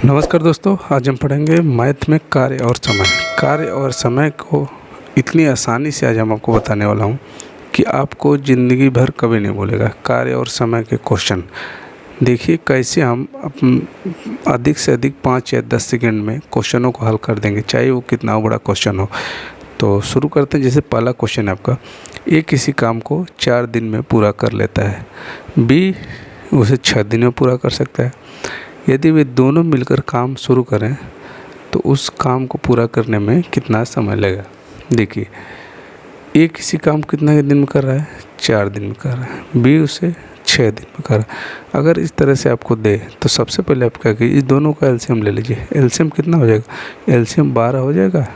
नमस्कार दोस्तों, आज हम पढ़ेंगे मैथ में कार्य और समय। कार्य और समय को इतनी आसानी से आज हम आपको बताने वाला हूँ कि आपको ज़िंदगी भर कभी नहीं भूलेगा। कार्य और समय के क्वेश्चन देखिए कैसे हम अधिक से अधिक 5 या 10 सेकंड में क्वेश्चनों को हल कर देंगे, चाहे वो कितना बड़ा क्वेश्चन हो। तो शुरू करते हैं। जैसे पहला क्वेश्चन है आपका, ए किसी काम को 4 दिन में पूरा कर लेता है, बी उसे 6 दिन में पूरा कर सकता है। यदि वे दोनों मिलकर काम शुरू करें तो उस काम को पूरा करने में कितना समय लगेगा। देखिए, ए किसी काम को कितना दिन में कर रहा है, 4 दिन में कर रहा है, बी उसे 6 दिन में कर रहा है। अगर इस तरह से आपको दे तो सबसे पहले आप क्या कीजिए, इस दोनों का एलसीएम ले लीजिए। एलसीएम कितना हो जाएगा, एलसीएम 12 हो जाएगा।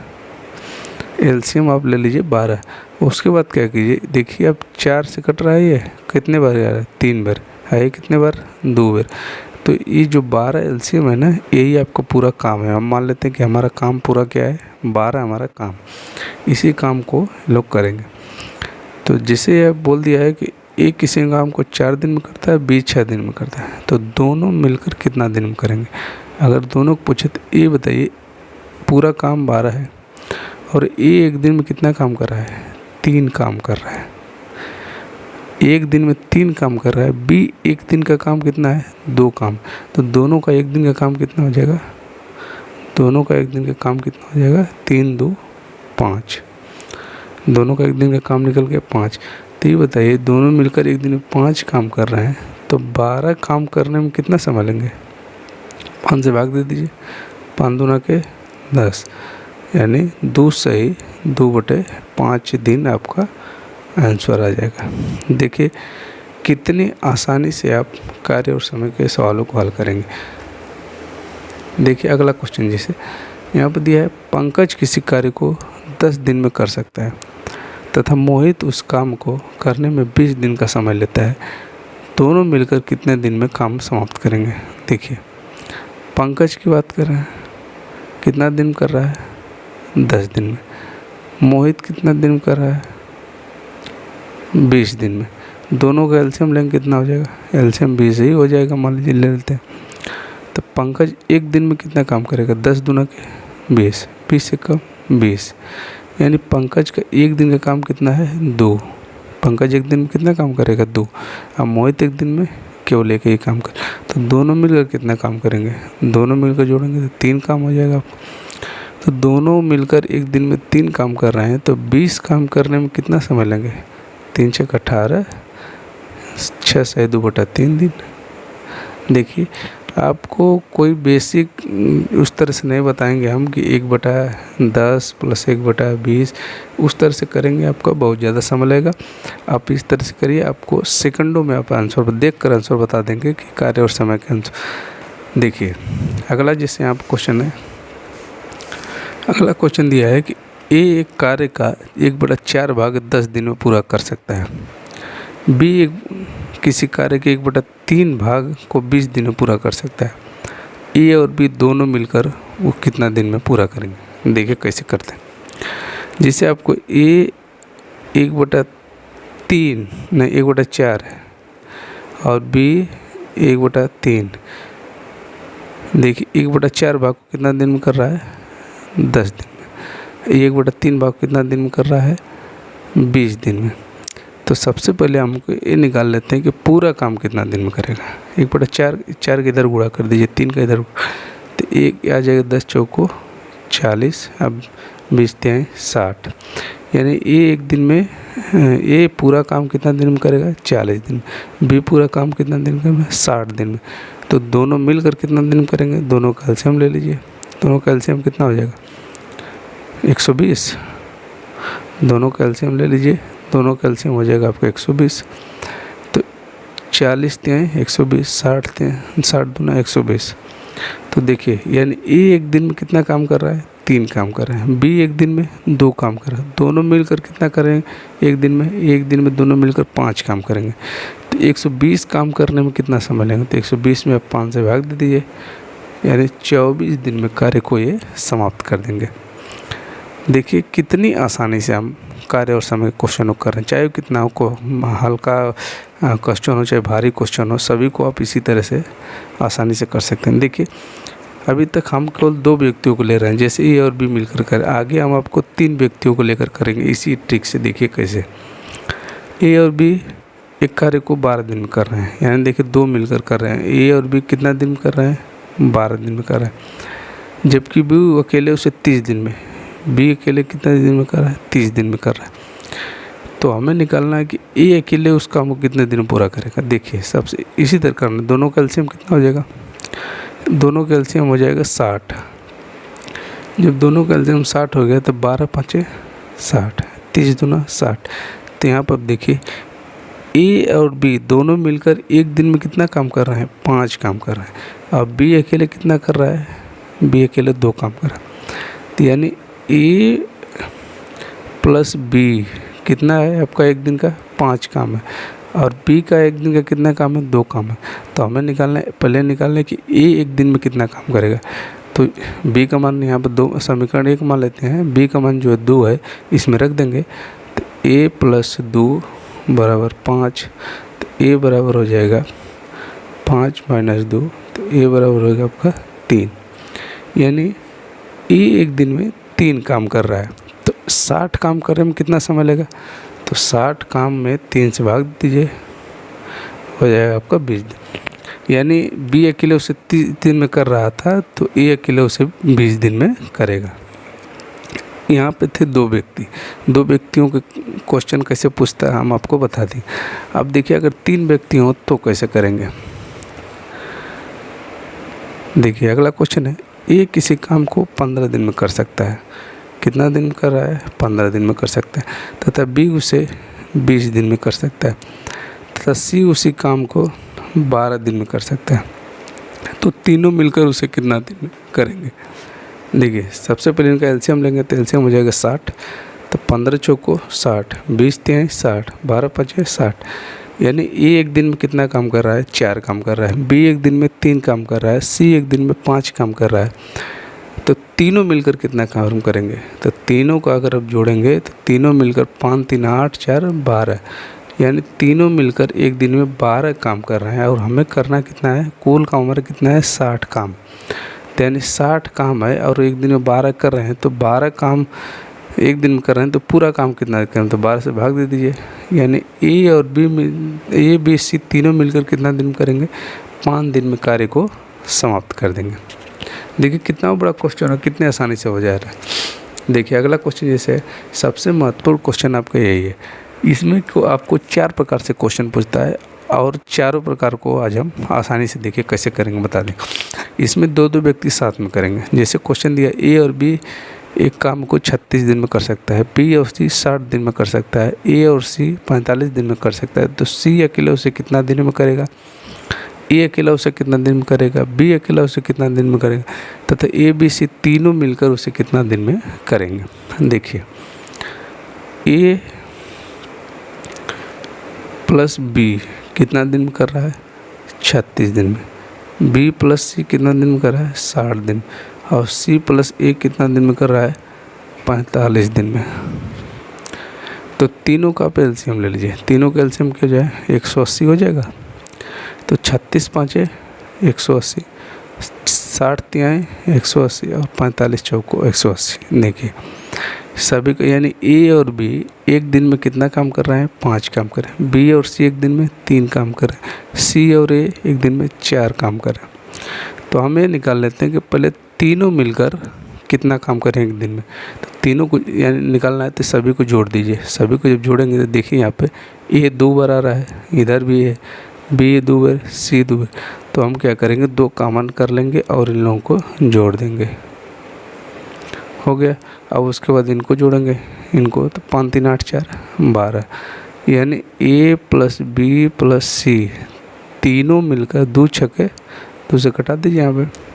एलसीएम आप ले लीजिए 12। उसके बाद क्या कीजिए, देखिए अब 4 से कट रहा है, ये कितने बार आ रहा है, 3 बार है, कितने बार, 2 बार। तो ये जो 12 एलसीएम है ना, यही आपका पूरा काम है। हम मान लेते हैं कि हमारा काम पूरा क्या है, 12 हमारा काम। इसी काम को लोग करेंगे। तो जैसे ये बोल दिया है कि एक किसी काम को 4 दिन में करता है, बी 6 दिन में करता है, तो दोनों मिलकर कितना दिन में करेंगे। अगर दोनों को पूछे तो ये बताइए, पूरा काम 12 है और ए एक दिन में कितना काम कर रहा है, 3 काम कर रहा है। एक दिन में 3 काम कर रहा है, बी एक दिन का काम कितना है, 2 काम। तो दोनों का एक दिन का काम कितना हो जाएगा, दोनों का एक दिन का काम कितना हो जाएगा, 3 2 5। दोनों का एक दिन का काम निकल गया 5। तो ये बताइए, दोनों मिलकर एक दिन में 5 काम कर रहे हैं, तो 12 काम करने में कितना समय लेंगे। 5 से भाग दे दीजिए, 5 दूना के 10, यानी 2 सही 2/5 दिन आपका आंसर आ जाएगा। देखिए कितनी आसानी से आप कार्य और समय के सवालों को हल करेंगे। देखिए अगला क्वेश्चन, जैसे यहाँ पर दिया है, पंकज किसी कार्य को 10 दिन में कर सकता है तथा मोहित उस काम को करने में 20 दिन का समय लेता है। दोनों मिलकर कितने दिन में काम समाप्त करेंगे। देखिए पंकज की बात कर रहे हैं, कितना दिन कर रहा है, 10 दिन में। मोहित कितना दिन कर रहा है, 20 दिन में। दोनों का एलसीएम लेंगे, कितना हो जाएगा, एलसीएम 20 ही हो जाएगा, मान लीजिए ले लेते हैं। तो पंकज एक दिन में कितना काम करेगा, 10 दूना के 20, 20 से कम 20, यानी पंकज का एक दिन का काम कितना है, 2। पंकज एक दिन में कितना काम करेगा, 2। अब मोहित एक दिन में केवल एक ही काम कर, तो दोनों मिलकर कितना काम करेंगे, दोनों मिलकर जोड़ेंगे तो 3 काम हो जाएगा। तो दोनों मिलकर एक दिन में 3 काम कर रहे हैं, तो 20 काम करने में कितना समय लेंगे, 3 6 18, 6 से 2/3 दिन। देखिए आपको कोई बेसिक उस तरह से नहीं बताएंगे हम कि 1/10 + 1/20, उस तरह से करेंगे आपका बहुत ज़्यादा समय लगेगा। आप इस तरह से करिए, आपको सेकंडों में आप आंसर देख कर आंसर बता देंगे कि कार्य और समय के आंसर। देखिए अगला, जैसे यहाँ पर क्वेश्चन है, अगला क्वेश्चन दिया है कि ए एक कार्य का 1/4 भाग 10 दिन में पूरा कर सकता है, बी किसी कार्य के 1/3 भाग को 20 दिन में पूरा कर सकता है। ए और बी दोनों मिलकर वो कितना दिन में पूरा करेंगे। देखिए कैसे करते हैं। जैसे आपको ए 1/3 नहीं 1/4 है और बी 1/3। देखिए 1/4 भाग को कितना दिन में कर रहा है, 10 दिन में। 1/3 भाग कितना दिन में कर रहा है, 20 दिन में। तो सबसे पहले हमको ये निकाल लेते हैं कि पूरा काम कितना दिन में करेगा। 1/4, 4 के इधर गुणा कर दीजिए, 3 का इधर, तो एक आ जाएगा 10 चौको 40, अब 20 × 60, यानी ये एक दिन में ये पूरा काम कितना दिन में करेगा, 40 दिन। बी पूरा काम कितना दिन में करेगा, 60 दिन में। तो दोनों मिलकर कितना दिन में करेंगे, दोनों का एलसीएम ले लीजिए। दोनों का एलसीएम कितना हो जाएगा, 120। दोनों का एलसीएम ले लीजिए, दोनों का एलसीएम हो जाएगा आपका 120। तो 40 × 120, 60 दूना 120। तो देखिए यानी ए एक दिन में कितना काम कर रहा है, 3 काम कर रहे हैं, बी एक दिन में 2 काम कर रहा है। दोनों मिलकर कितना करेंगे एक दिन में, एक दिन में दोनों मिलकर 5 काम करेंगे। तो 120 काम करने में कितना समय लेंगे, तो 120 में आप 5 से भाग दे दीजिए, यानी 24 दिन में कार्य को ये समाप्त कर देंगे। देखिए कितनी आसानी से हम कार्य और समय क्वेश्चन कर रहे हैं, चाहे कितना को हल्का क्वेश्चन हो चाहे भारी क्वेश्चन हो, सभी को आप इसी तरह से आसानी से कर सकते हैं। देखिए अभी तक हम केवल 2 व्यक्तियों को ले रहे हैं, जैसे ए और बी मिलकर करें। आगे हम आपको 3 व्यक्तियों को लेकर करेंगे इसी ट्रिक से। देखिए कैसे ए और बी एक कार्य को 12 दिन में कर रहे हैं, यानी देखिए 2 मिलकर कर रहे हैं। ए और बी कितना दिन में कर रहे हैं? 12 दिन में कर रहे हैं। जबकि बी अकेले उसे 30 दिन में, बी अकेले कितने दिन में कर रहा है? 30 दिन में कर रहा है। तो हमें निकालना है कि ए अकेले उस काम को कितने दिन में पूरा करेगा। देखिए सबसे इसी तरह करना, दोनों का एलसीएम कितना हो जाएगा? दोनों का एलसीएम हो जाएगा 60। जब दोनों का एलसीएम 60 हो गया तो 12 5 60, 30 दूना 60। तो यहाँ पर देखिए ए और बी दोनों मिलकर एक दिन में कितना काम कर रहे हैं? 5 काम कर रहे हैं। और बी अकेले कितना कर रहा है? बी अकेले 2 काम कर रहा है। तो यानी ए प्लस बी कितना है आपका एक दिन का? 5 काम है। और बी का एक दिन का कितना काम है? 2 काम है। तो हमें निकालना है, पहले निकालना है कि ए एक दिन में कितना काम करेगा। तो बी का मान यहाँ पर 2, समीकरण 1 मान लेते हैं। बी का मान जो है 2 है, इसमें रख देंगे। तो ए प्लस 2 बराबर 5। तो ए बराबर हो जाएगा 5 माइनस 2, तो ए बराबर होगा आपका 3। यानी ए एक दिन में 3 काम कर रहा है। तो 60 काम करने में कितना समय लगेगा? तो 60 काम में 3 से भाग दीजिए, हो जाएगा आपका 20 दिन। यानी बी अकेले उसे 30 दिन में कर रहा था, तो ए अकेले उसे 20 दिन में करेगा। यहाँ पे थे 2 व्यक्ति, 2 व्यक्तियों के क्वेश्चन कैसे पूछता है हम आपको बता दें। अब देखिए अगर 3 व्यक्ति हों तो कैसे करेंगे। देखिए अगला क्वेश्चन है, ए किसी काम को 15 दिन में कर सकता है। कितना दिन में कर रहा है? 15 दिन में कर सकता है। तथा बी उसे 20 दिन में कर सकता है, तथा सी उसी काम को 12 दिन में कर सकता है। तो तीनों मिलकर उसे कितना दिन में करेंगे? देखिए सबसे पहले इनका एलसीएम लेंगे, तो एलसीएम हो जाएगा 60। तो 15 चौको 60, 20 तिहाई 60, 12 पचे 60। यानी ए एक दिन में कितना काम कर रहा है? 4 काम कर रहा है। बी एक दिन में 3 काम कर रहा है। सी एक दिन में 5 काम कर रहा है। तो तीनों मिलकर कितना काम करेंगे? तो तीनों का अगर आप जोड़ेंगे तो तीनों मिलकर 5 3 8 4 12, यानी तीनों मिलकर एक दिन में 12 काम कर रहे हैं। और हमें करना कितना है? कुल काम हमारा कितना है? 60 काम। तो यानी 60 काम है और एक दिन में 12 कर रहे हैं, तो 12 काम एक दिन में कर रहे हैं, तो पूरा काम कितना करें? तो 12 से भाग दे दीजिए। यानी ए और बी ए बी सी तीनों मिलकर कितना दिन में करेंगे? 5 दिन में कार्य को समाप्त कर देंगे। देखिए कितना बड़ा क्वेश्चन है, कितने आसानी से हो जा रहा है। देखिए अगला क्वेश्चन जैसे सबसे महत्वपूर्ण क्वेश्चन आपका यही है। इसमें को आपको 4 प्रकार से क्वेश्चन पूछता है और चारों प्रकार को आज हम आसानी से देखिए कैसे करेंगे बता दें। इसमें 2-2 व्यक्ति साथ में करेंगे। जैसे क्वेश्चन दिया ए और बी एक काम को 36 दिन में कर सकता है, बी और सी 60 दिन में कर सकता है, ए और सी 45 दिन में कर सकता है। तो सी अकेले उसे कितना दिन में करेगा? ए अकेला उसे कितना दिन में करेगा? बी अकेला उसे कितना दिन में करेगा? तथा ए बी सी तीनों मिलकर उसे कितना दिन में करेंगे। देखिए ए प्लस बी कितना दिन में कर रहा है? 36 दिन में। बी प्लस सी कितना दिन में कर रहा है? 60 दिन। और सी प्लस ए कितना दिन में कर रहा है? 45 दिन में। तो तीनों का आप एलसीएम ले लीजिए। तीनों का एलसीएम क्या हो जाए? 180 हो जाएगा। तो 36 5 180, 60 तिहाई 180 और 45 चौको 180। देखिए सभी को, यानी ए और बी एक दिन में कितना काम कर रहे हैं? 5 काम कर रहे हैं। बी और सी एक दिन में 3 काम कर रहे हैं। सी और ए एक दिन में 4 काम कर रहे हैं। तो हम ये निकाल लेते हैं कि पहले तीनों मिलकर कितना काम करें एक दिन में। तो तीनों को यानी निकालना है तो सभी को जोड़ दीजिए। सभी को जब जोड़ेंगे तो देखिए यहाँ पे ए 2 बार आ रहा है, इधर भी है, बी 2 बार, सी 2 बार। तो हम क्या करेंगे? 2 कॉमन कर लेंगे और इन लोगों को जोड़ देंगे। हो गया। अब उसके बाद इनको जोड़ेंगे, इनको, तो 5 3 8 4 12। यानी ए प्लस बी प्लस सी तीनों मिलकर 2 छक्के 2 से कटा दीजिए। यहाँ पे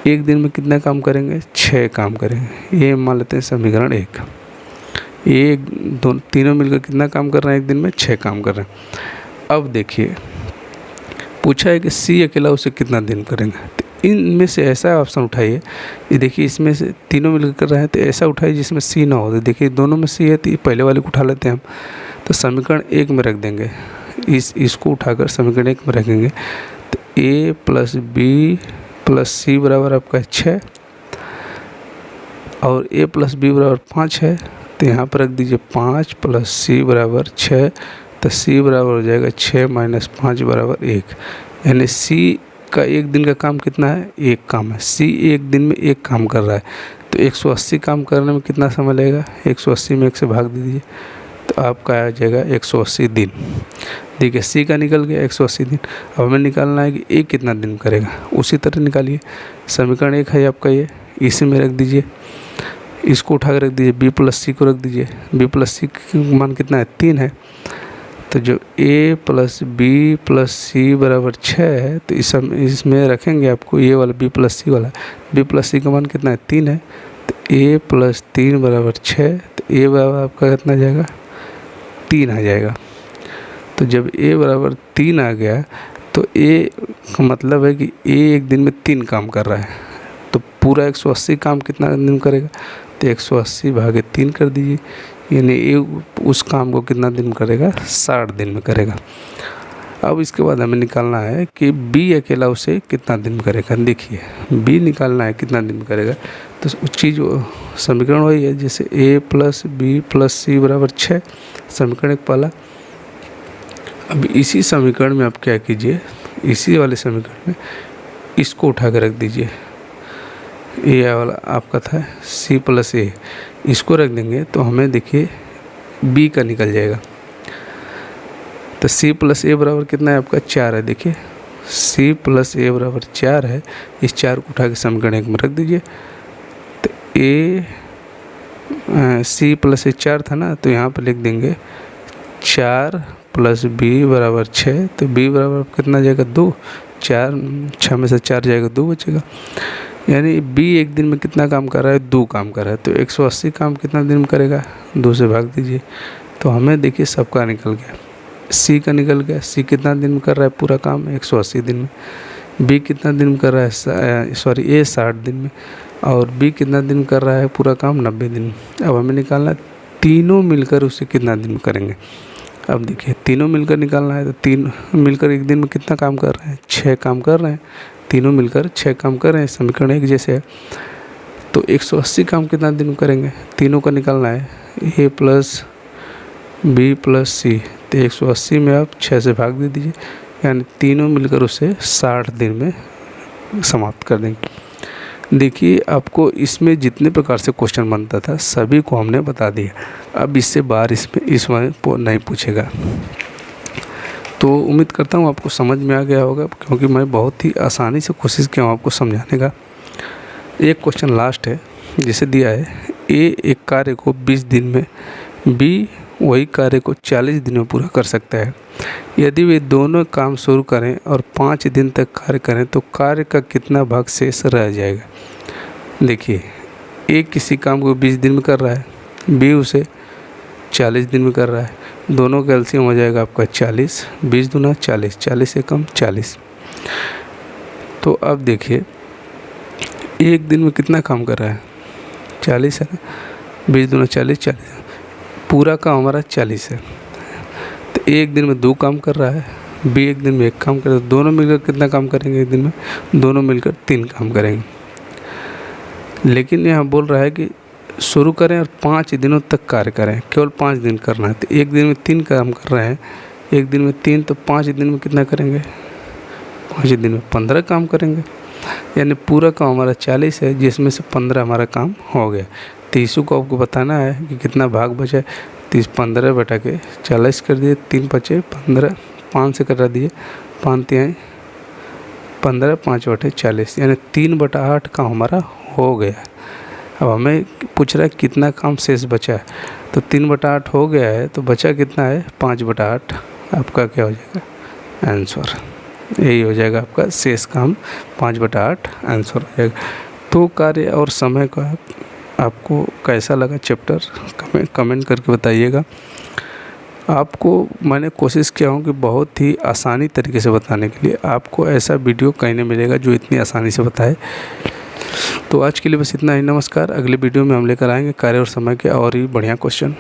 एक दिन में कितना काम करेंगे? 6 काम करेंगे। ये मान लेते हैं समीकरण 1। ये तीनों मिलकर कितना काम कर रहे हैं? एक दिन में 6 काम कर रहे हैं। अब देखिए पूछा है कि सी अकेला उसे कितना दिन करेंगे। तो इनमें से ऐसा ऑप्शन उठाइए, ये देखिए इसमें से तीनों मिलकर कर रहे हैं, तो ऐसा उठाइए जिसमें सी ना हो। तो देखिए दोनों में सी है, तो पहले वाले को उठा लेते हैं हम। तो समीकरण 1 में रख देंगे, इसको उठाकर समीकरण 1 में रखेंगे। तो ए प्लस बी प्लस सी बराबर आपका 6 और ए प्लस बी बराबर 5 है, तो यहाँ पर रख दीजिए 5 प्लस सी बराबर 6, तो सी बराबर हो जाएगा 6 माइनस 5 बराबर 1। यानी सी का एक दिन का काम कितना है? एक काम है। सी एक दिन में एक काम कर रहा है, तो 180 काम करने में कितना समय लगेगा? 180 में 1 से भाग दीजिए, तो आपका आ जाएगा 180 दिन। देखिए सी का निकल गया 180 दिन। अब हमें निकालना है कि ए कितना दिन करेगा, उसी तरह निकालिए। समीकरण 1 है आपका ये, इसी में रख दीजिए, इसको उठा कर रख दीजिए, बी प्लस सी को रख दीजिए। बी प्लस सी का मान कितना है? 3 है। तो जो ए प्लस बी प्लस सी बराबर 6 है, तो इसमें रखेंगे आपको ये वाला बी प्लस सी वाला। बी प्लस सी का मान कितना है? 3 है। तो ए प्लस 3 बराबर 6, तो ए बराबर आपका कितना आ जाएगा? 3 आ जाएगा। तो जब ए बराबर 3 आ गया, तो ए का मतलब है कि ए एक दिन में 3 काम कर रहा है, तो पूरा 180 काम कितना दिन करेगा? तो 180 भागे 3 कर दीजिए, यानी ये उस काम को कितना दिन करेगा? 60 दिन में करेगा। अब इसके बाद हमें निकालना है कि बी अकेला उसे कितना दिन करेगा। देखिए बी निकालना है कितना दिन करेगा, तो उस चीज़ समीकरण वही है जैसे ए प्लस बी प्लस सी बराबर 6, समीकरण एक पहला। अब इसी समीकरण में आप क्या कीजिए, इसी वाले समीकरण में इसको उठा कर रख दीजिए। ए वाला आपका था सी प्लस ए, इसको रख देंगे तो हमें देखिए बी का निकल जाएगा। तो सी प्लस ए बराबर कितना है आपका? 4 है। देखिए सी प्लस ए बराबर 4 है, इस 4 को उठा के समीकरण 1 में रख दीजिए। तो ए सी प्लस ए 4 था ना, तो यहाँ पर लिख देंगे 4 प्लस बी बराबर 6, तो बी बराबर कितना जाएगा? 2। 6 में से 4 जाएगा, 2 बचेगा। यानी बी एक दिन में कितना काम कर रहा है? 2 काम कर रहा है। तो 180 काम कितना दिन में करेगा? 2 से भाग दीजिए, तो हमें देखिए सबका निकल गया। सी का निकल गया, सी कितना दिन में कर रहा है पूरा काम? 180 दिन में। बी कितना दिन में कर रहा है? सॉरी ए 60 दिन में, और बी कितना दिन में कर रहा है पूरा काम? 90 दिन में। अब हमें निकालना तीनों मिलकर उसे कितना दिन में करेंगे। अब देखिए तीनों मिलकर निकालना है, तो 3 मिलकर एक दिन में कितना काम कर रहे हैं? 6 काम कर रहे हैं। तीनों मिलकर 6 काम कर रहे हैं, समीकरण एक जैसे है। तो 180 काम कितना दिन में करेंगे? तीनों का निकालना है, ए प्लस बी प्लस सी। तो 180 में आप 6 से भाग दे दीजिए, यानी तीनों मिलकर उसे 60 दिन में समाप्त कर देंगे। देखिए आपको इसमें जितने प्रकार से क्वेश्चन बनता था सभी को हमने बता दिया। अब इससे बाहर इसमें नहीं पूछेगा। तो उम्मीद करता हूँ आपको समझ में आ गया होगा, क्योंकि मैं बहुत ही आसानी से कोशिश किया हूँ आपको समझाने का। एक क्वेश्चन लास्ट है, जिसे दिया है ए एक कार्य को 20 दिन में, बी वही कार्य को 40 दिन में पूरा कर सकता है। यदि वे दोनों काम शुरू करें और 5 दिन तक कार्य करें तो कार्य का कितना भाग शेष रह जाएगा। देखिए ए किसी काम को 20 दिन में कर रहा है, बी उसे 40 दिन में कर रहा है, दोनों का एलसीएम हो जाएगा आपका 40, 20 दूना 40, 40 से कम 40। तो अब देखिए एक दिन में कितना काम कर रहा है? 40 है, 20 दूना 40, 40 पूरा काम हमारा 40 है। तो एक दिन में 2 काम कर रहा है, बी एक दिन में 1 काम कर रहा है, दोनों मिलकर कितना काम करेंगे एक दिन में? दोनों मिलकर 3 काम करेंगे। लेकिन यहाँ बोल रहा है कि शुरू करें और 5 दिनों तक कार्य करें, केवल 5 दिन करना है। तो एक दिन में 3 काम कर रहे हैं, एक दिन में 3, तो 5 दिन में कितना करेंगे? 5 दिन में 15 काम करेंगे। यानी पूरा काम हमारा 40 है, जिसमें से 15 हमारा काम हो गया। 30 को आपको बताना है कि कितना भाग बचा है। 30 15 बटा के 40 कर दिए, 3 बचे 15, 5 से कटा दिए, 5 तिहाई 15, 5 बटे 40, यानी 3/8 काम हमारा हो गया। अब हमें पूछ रहा है कितना काम शेष बचा है, तो 3/8 हो गया है, तो बचा कितना है? 5/8 आपका क्या हो जाएगा? आंसर। यही हो जाएगा आपका शेष काम, 5/8 आंसर हो जाएगा। तो कार्य और समय का आपको कैसा लगा चैप्टर, कमेंट करके बताइएगा। आपको मैंने कोशिश किया हूँ कि बहुत ही आसानी तरीके से बताने के लिए। आपको ऐसा वीडियो कहीं नहीं मिलेगा जो इतनी आसानी से बताए। तो आज के लिए बस इतना ही। नमस्कार। अगले वीडियो में हम लेकर आएंगे कार्य और समय के और ही बढ़िया क्वेश्चन।